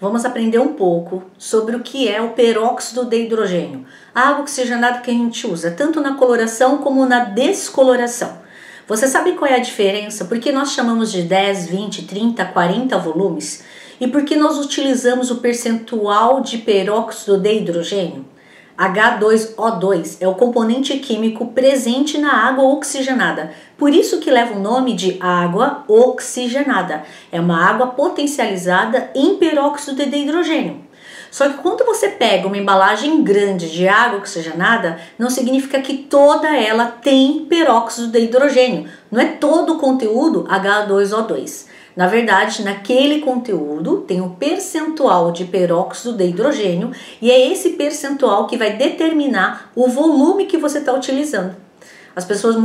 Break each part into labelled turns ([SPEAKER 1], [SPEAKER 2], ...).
[SPEAKER 1] Vamos aprender um pouco sobre o que é o peróxido de hidrogênio, a água oxigenada que a gente usa, tanto na coloração como na descoloração. Você sabe qual é a diferença? Por que nós chamamos de 10, 20, 30, 40 volumes? E por que nós utilizamos o percentual de peróxido de hidrogênio? H2O2 é o componente químico presente na água oxigenada, por isso que leva o nome de água oxigenada. É uma água potencializada em peróxido de hidrogênio. Só que quando você pega uma embalagem grande de água oxigenada, não significa que toda ela tem peróxido de hidrogênio. Não é todo o conteúdo H2O2. Na verdade, naquele conteúdo tem um percentual de peróxido de hidrogênio e é esse percentual que vai determinar o volume que você está utilizando. As pessoas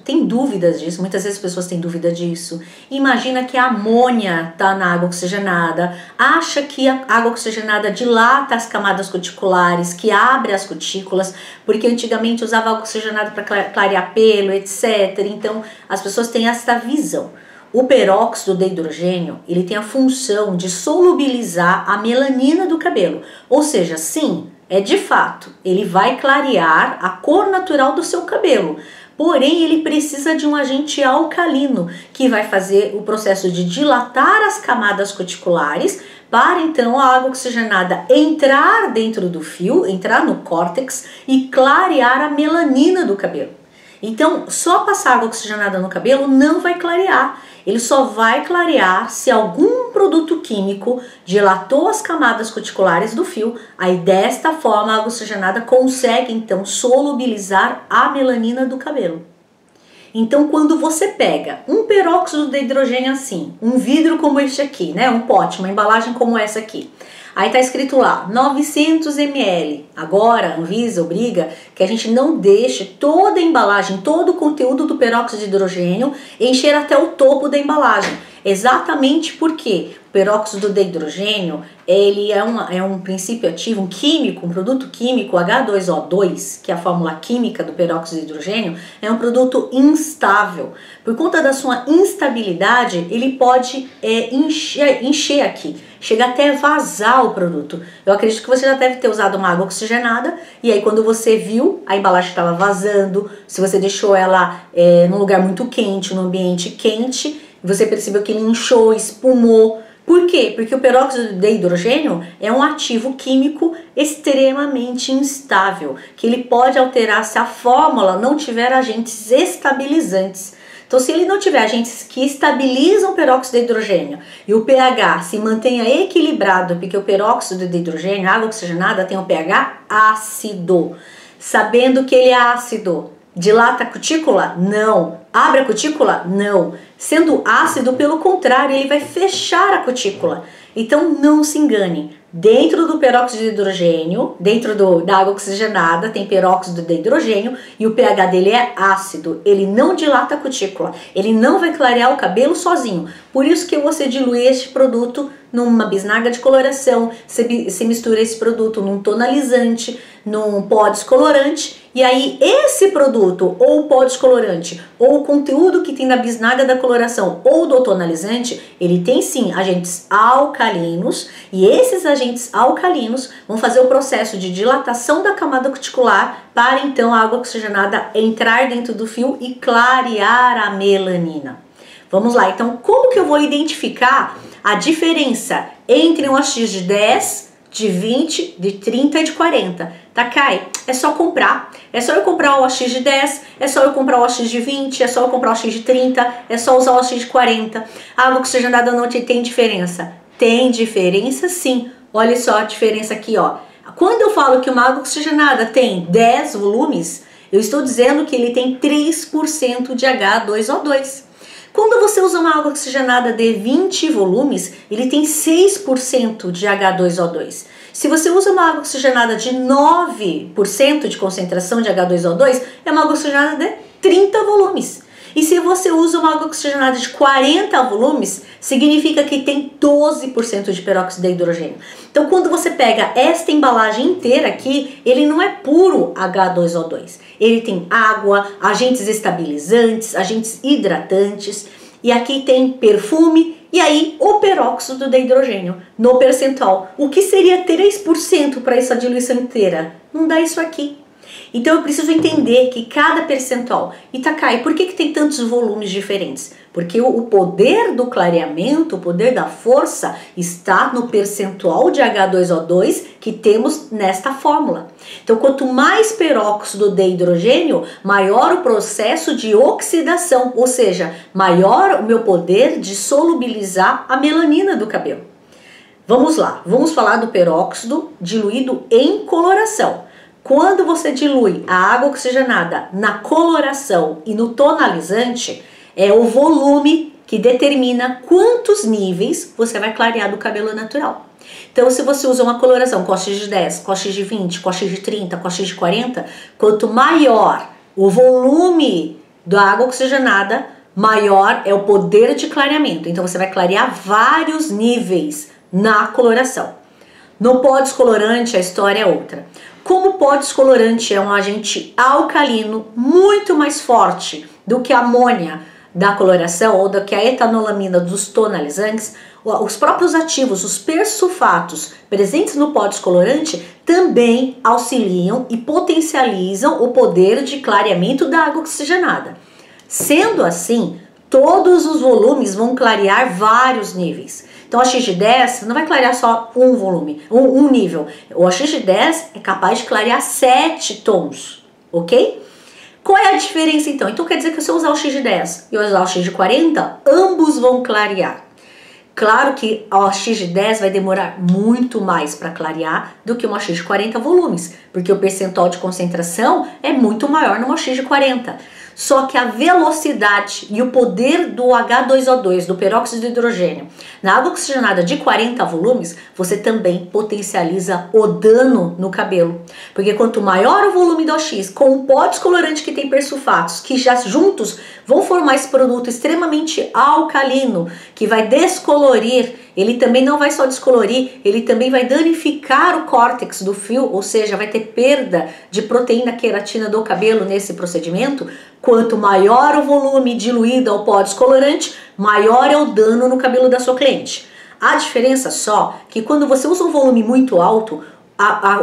[SPEAKER 1] têm dúvidas disso, muitas vezes as pessoas têm dúvida disso. Imagina que a amônia está na água oxigenada, acha que a água oxigenada dilata as camadas cuticulares, que abre as cutículas, porque antigamente usava água oxigenada para clarear pelo, etc. Então as pessoas têm essa visão. O peróxido de hidrogênio, ele tem a função de solubilizar a melanina do cabelo. Ou seja, sim, de fato, ele vai clarear a cor natural do seu cabelo. Porém, ele precisa de um agente alcalino, que vai fazer o processo de dilatar as camadas cuticulares, para então a água oxigenada entrar dentro do fio, entrar no córtex e clarear a melanina do cabelo. Então, só passar água oxigenada no cabelo não vai clarear. Ele só vai clarear se algum produto químico dilatou as camadas cuticulares do fio. Aí, desta forma, a água oxigenada consegue, então, solubilizar a melanina do cabelo. Então, quando você pega um peróxido de hidrogênio assim, um vidro como este aqui, né, um pote, uma embalagem como essa aqui, aí tá escrito lá, 900 ml. Agora, a Anvisa obriga que a gente não deixe toda a embalagem, todo o conteúdo do peróxido de hidrogênio encher até o topo da embalagem. Exatamente porque o peróxido de hidrogênio, ele é um princípio ativo, um químico, um produto químico, H2O2, que é a fórmula química do peróxido de hidrogênio, é um produto instável. Por conta da sua instabilidade, ele pode encher aqui, chega até vazar o produto. Eu acredito que você já deve ter usado uma água oxigenada e aí quando você viu, a embalagem estava vazando, se você deixou ela num lugar muito quente, num ambiente quente, você percebeu que ele inchou, espumou. Por quê? Porque o peróxido de hidrogênio é um ativo químico extremamente instável, que ele pode alterar se a fórmula não tiver agentes estabilizantes. Então, se ele não tiver agentes que estabilizam o peróxido de hidrogênio e o pH se mantenha equilibrado, porque o peróxido de hidrogênio, a água oxigenada, tem um pH ácido. Sabendo que ele é ácido, dilata a cutícula? Não. Abre a cutícula? Não. Sendo ácido, pelo contrário, ele vai fechar a cutícula. Então, não se engane. Dentro do peróxido de hidrogênio, dentro da água oxigenada, tem peróxido de hidrogênio e o pH dele é ácido. Ele não dilata a cutícula, ele não vai clarear o cabelo sozinho. Por isso que você dilui este produto numa bisnaga de coloração, você mistura esse produto num tonalizante, num pó descolorante, e aí esse produto, ou o pó descolorante, ou o conteúdo que tem na bisnaga da coloração, ou do tonalizante, ele tem sim agentes alcalinos, e esses agentes alcalinos vão fazer o processo de dilatação da camada cuticular para então a água oxigenada entrar dentro do fio e clarear a melanina. Vamos lá, então como que eu vou identificar a diferença entre um AX de 10, de 20, de 30 e de 40? Takai, é só comprar. É só eu comprar o AX de 10, é só eu comprar o AX de 20, é só eu comprar o AX de 30, é só usar o AX de 40. A água oxigenada não tem diferença? Tem diferença sim. Olha só a diferença aqui, ó. Quando eu falo que uma água oxigenada tem 10 volumes, eu estou dizendo que ele tem 3% de H2O2. Quando você usa uma água oxigenada de 20 volumes, ele tem 6% de H2O2. Se você usa uma água oxigenada de 9% de concentração de H2O2, é uma água oxigenada de 30 volumes. E se você usa uma água oxigenada de 40 volumes, significa que tem 12% de peróxido de hidrogênio. Então, quando você pega esta embalagem inteira aqui, ele não é puro H2O2. Ele tem água, agentes estabilizantes, agentes hidratantes. E aqui tem perfume E aí, o peróxido de hidrogênio no percentual. O que seria 3% para essa diluição inteira? Não dá isso aqui. Então eu preciso entender que cada percentual... E Takai, por que tem tantos volumes diferentes? Porque o poder do clareamento, o poder da força, está no percentual de H2O2 que temos nesta fórmula. Então, quanto mais peróxido de hidrogênio, maior o processo de oxidação, ou seja, maior o meu poder de solubilizar a melanina do cabelo. Vamos lá, vamos falar do peróxido diluído em coloração. Quando você dilui a água oxigenada na coloração e no tonalizante, é o volume que determina quantos níveis você vai clarear do cabelo natural. Então, se você usa uma coloração com X de 10, com X de 20, com X de 30, com X de 40, quanto maior o volume da água oxigenada, maior é o poder de clareamento. Então, você vai clarear vários níveis na coloração. No pó descolorante, a história é outra. Como o pó descolorante é um agente alcalino muito mais forte do que a amônia da coloração ou do que a etanolamina dos tonalizantes, os próprios ativos, os persulfatos presentes no pó descolorante também auxiliam e potencializam o poder de clareamento da água oxigenada. Sendo assim, todos os volumes vão clarear vários níveis. Então, o X de 10 não vai clarear só um volume, um nível. O X de 10 é capaz de clarear 7 tons, ok? Qual é a diferença então? Então quer dizer que se eu usar o X de 10 e eu usar o X de 40, ambos vão clarear. Claro que o X de 10 vai demorar muito mais para clarear do que uma X de 40 volumes, porque o percentual de concentração é muito maior numa X de 40. Só que a velocidade e o poder do H2O2, do peróxido de hidrogênio, na água oxigenada de 40 volumes, você também potencializa o dano no cabelo. Porque quanto maior o volume do OX, com o pó descolorante que tem persulfatos, que já juntos vão formar esse produto extremamente alcalino, que vai descolorir, ele também não vai só descolorir, ele também vai danificar o córtex do fio, ou seja, vai ter perda de proteína queratina do cabelo nesse procedimento. Quanto maior o volume diluído ao pó descolorante, maior é o dano no cabelo da sua cliente. A diferença só que quando você usa um volume muito alto,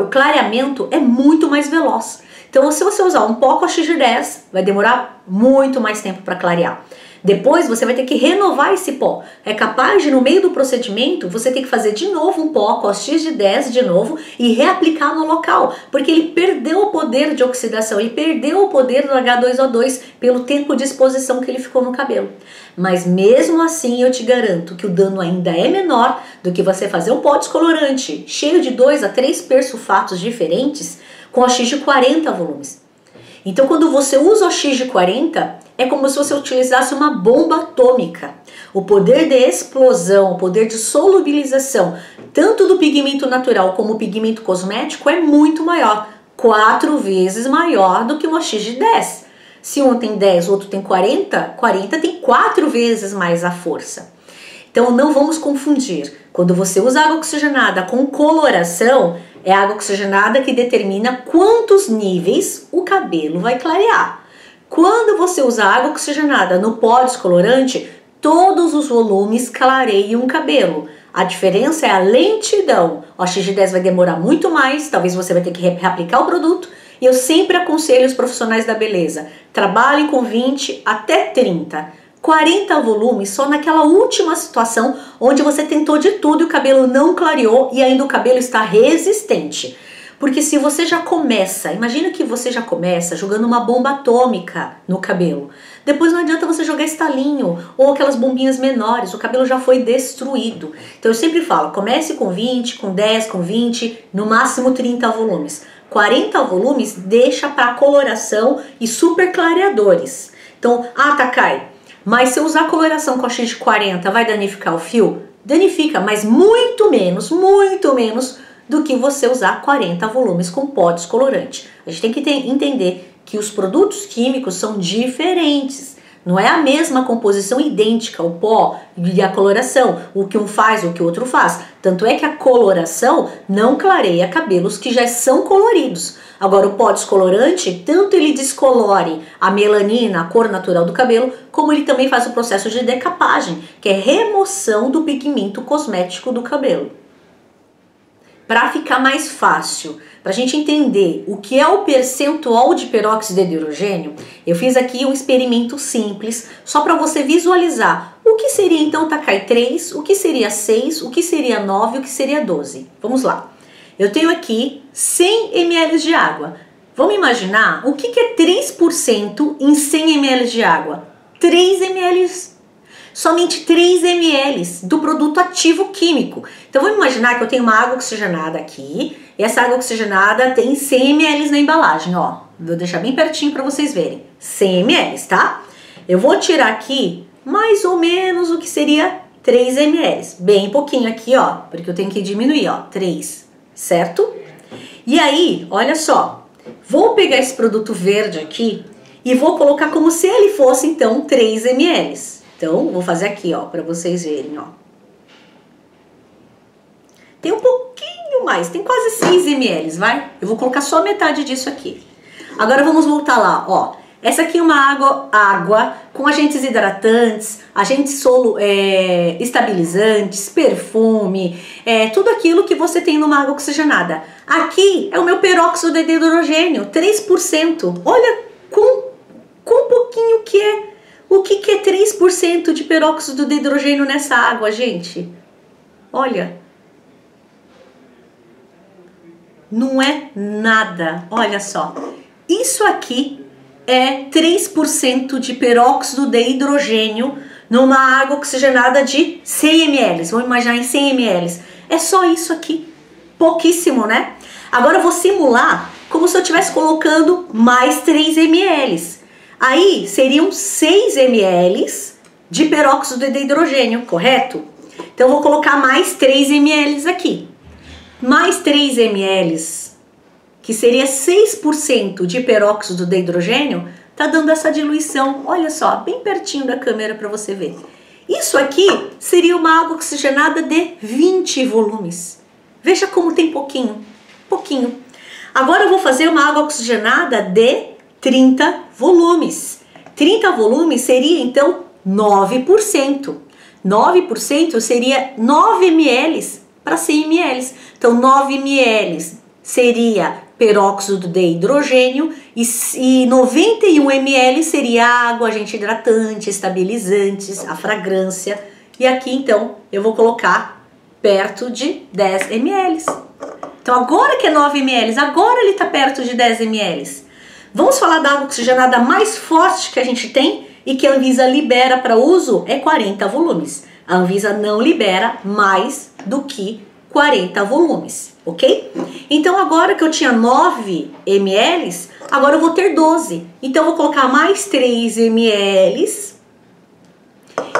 [SPEAKER 1] o clareamento é muito mais veloz. Então, se você usar um pó com X de 10, vai demorar muito mais tempo para clarear. Depois você vai ter que renovar esse pó. É capaz de, no meio do procedimento, você ter que fazer de novo um pó com X de 10 de novo e reaplicar no local, porque ele perdeu o poder de oxidação, ele perdeu o poder do H2O2 pelo tempo de exposição que ele ficou no cabelo. Mas mesmo assim eu te garanto que o dano ainda é menor do que você fazer um pó descolorante cheio de 2 a 3 persulfatos diferentes com a X de 40 volumes. Então, quando você usa o X de 40, é como se você utilizasse uma bomba atômica. O poder de explosão, o poder de solubilização, tanto do pigmento natural como o pigmento cosmético, é muito maior. 4 vezes maior do que o X de 10. Se um tem 10, o outro tem 40, 40 tem 4 vezes mais a força. Então, não vamos confundir. Quando você usa água oxigenada com coloração, é a água oxigenada que determina quantos níveis o cabelo vai clarear. Quando você usa água oxigenada no pó descolorante, todos os volumes clareiam o cabelo. A diferença é a lentidão. O X de 10 vai demorar muito mais, talvez você vai ter que reaplicar o produto. E eu sempre aconselho os profissionais da beleza, trabalhem com 20 até 30. 40 volumes só naquela última situação onde você tentou de tudo e o cabelo não clareou e ainda o cabelo está resistente. Porque se você já começa, imagina que você já começa jogando uma bomba atômica no cabelo. Depois não adianta você jogar estalinho ou aquelas bombinhas menores, o cabelo já foi destruído. Então eu sempre falo, comece com 20, com 10, com 20, no máximo 30 volumes. 40 volumes deixa para coloração e super clareadores. Então, Takai, mas se eu usar coloração com a X de 40, vai danificar o fio? Danifica, mas muito menos do que você usar 40 volumes com pó descolorante. A gente tem que entender que os produtos químicos são diferentes. Não é a mesma composição idêntica, o pó e a coloração, o que um faz, o que o outro faz. Tanto é que a coloração não clareia cabelos que já são coloridos. Agora o pó descolorante, tanto ele descolore a melanina, a cor natural do cabelo, como ele também faz o processo de decapagem, que é remoção do pigmento cosmético do cabelo. Para ficar mais fácil, para a gente entender o que é o percentual de peróxido de hidrogênio, eu fiz aqui um experimento simples, só para você visualizar o que seria então Takai 3, o que seria 6, o que seria 9, o que seria 12. Vamos lá. Eu tenho aqui 100 ml de água. Vamos imaginar o que é 3% em 100 ml de água? 3 ml. Somente 3 ml do produto ativo químico. Então vamos imaginar que eu tenho uma água oxigenada aqui, e essa água oxigenada tem 100 ml na embalagem, ó. Vou deixar bem pertinho para vocês verem. 100 ml, tá? Eu vou tirar aqui mais ou menos o que seria 3 ml. Bem pouquinho aqui, ó, porque eu tenho que diminuir, ó, 3, certo? E aí, olha só, vou pegar esse produto verde aqui e vou colocar como se ele fosse então 3 ml. Então, vou fazer aqui, ó, para vocês verem, ó. Tem um pouquinho mais, tem quase 6 ml, vai? Eu vou colocar só metade disso aqui. Agora vamos voltar lá, ó. Essa aqui é uma água com agentes hidratantes, agentes estabilizantes, perfume, tudo aquilo que você tem numa água oxigenada. Aqui é o meu peróxido de hidrogênio, 3%. Olha quão pouquinho que é. O que é 3% de peróxido de hidrogênio nessa água, gente? Olha. Não é nada. Olha só. Isso aqui é 3% de peróxido de hidrogênio numa água oxigenada de 100 ml. Vamos imaginar em 100 ml. É só isso aqui. Pouquíssimo, né? Agora eu vou simular como se eu estivesse colocando mais 3 ml. Aí seriam 6 ml de peróxido de hidrogênio, correto? Então eu vou colocar mais 3 ml aqui. Mais 3 ml, que seria 6% de peróxido de hidrogênio, tá dando essa diluição. Olha só, bem pertinho da câmera para você ver. Isso aqui seria uma água oxigenada de 20 volumes. Veja como tem pouquinho. Agora eu vou fazer uma água oxigenada de 30 volumes. 30 volumes seria então 9%. 9% seria 9 ml para 100 ml. Então 9 ml seria peróxido de hidrogênio e 91 ml seria água, agente hidratante, estabilizantes, a fragrância. E aqui então eu vou colocar perto de 10 ml. Então agora que é 9 ml, agora ele está perto de 10 ml. Vamos falar da água oxigenada mais forte que a gente tem e que a Anvisa libera para uso, é 40 volumes. A Anvisa não libera mais do que 40 volumes, ok? Então agora que eu tinha 9 ml, agora eu vou ter 12. Então eu vou colocar mais 3 ml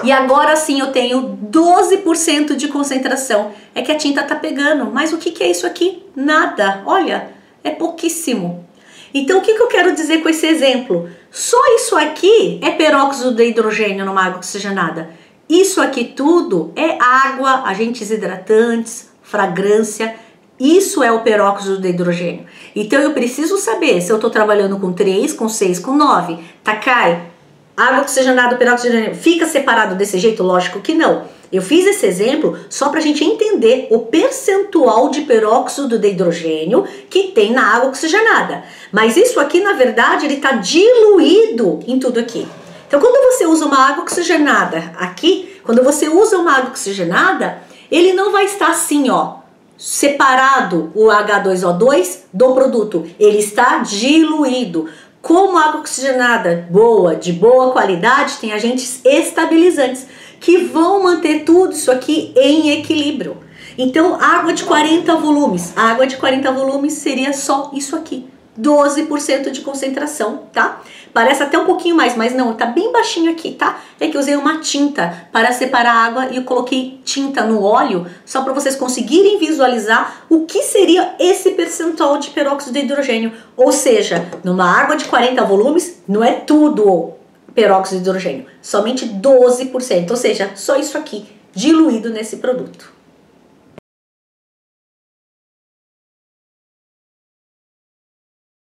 [SPEAKER 1] e agora sim eu tenho 12% de concentração. É que a tinta tá pegando, mas o que é isso aqui? Nada, olha, é pouquíssimo. Então, o que eu quero dizer com esse exemplo? Só isso aqui é peróxido de hidrogênio numa água oxigenada. Isso aqui tudo é água, agentes hidratantes, fragrância. Isso é o peróxido de hidrogênio. Então, eu preciso saber se eu estou trabalhando com 3, com 6, com 9. Takai, água oxigenada, peróxido de hidrogênio, fica separado desse jeito? Lógico que não. Eu fiz esse exemplo só para a gente entender o percentual de peróxido de hidrogênio que tem na água oxigenada. Mas isso aqui, na verdade, ele está diluído em tudo aqui. Então, quando você usa uma água oxigenada aqui, quando você usa uma água oxigenada, ele não vai estar assim, ó, separado o H2O2 do produto. Ele está diluído. Como água oxigenada boa, de boa qualidade, tem agentes estabilizantes que vão manter tudo isso aqui em equilíbrio. Então, água de 40 volumes. A água de 40 volumes seria só isso aqui. 12% de concentração, tá? Parece até um pouquinho mais, mas não, tá bem baixinho aqui, tá? É que eu usei uma tinta para separar a água e eu coloquei tinta no óleo só para vocês conseguirem visualizar o que seria esse percentual de peróxido de hidrogênio. Ou seja, numa água de 40 volumes, não é tudo peróxido de hidrogênio? Somente 12%, ou seja, só isso aqui diluído nesse produto.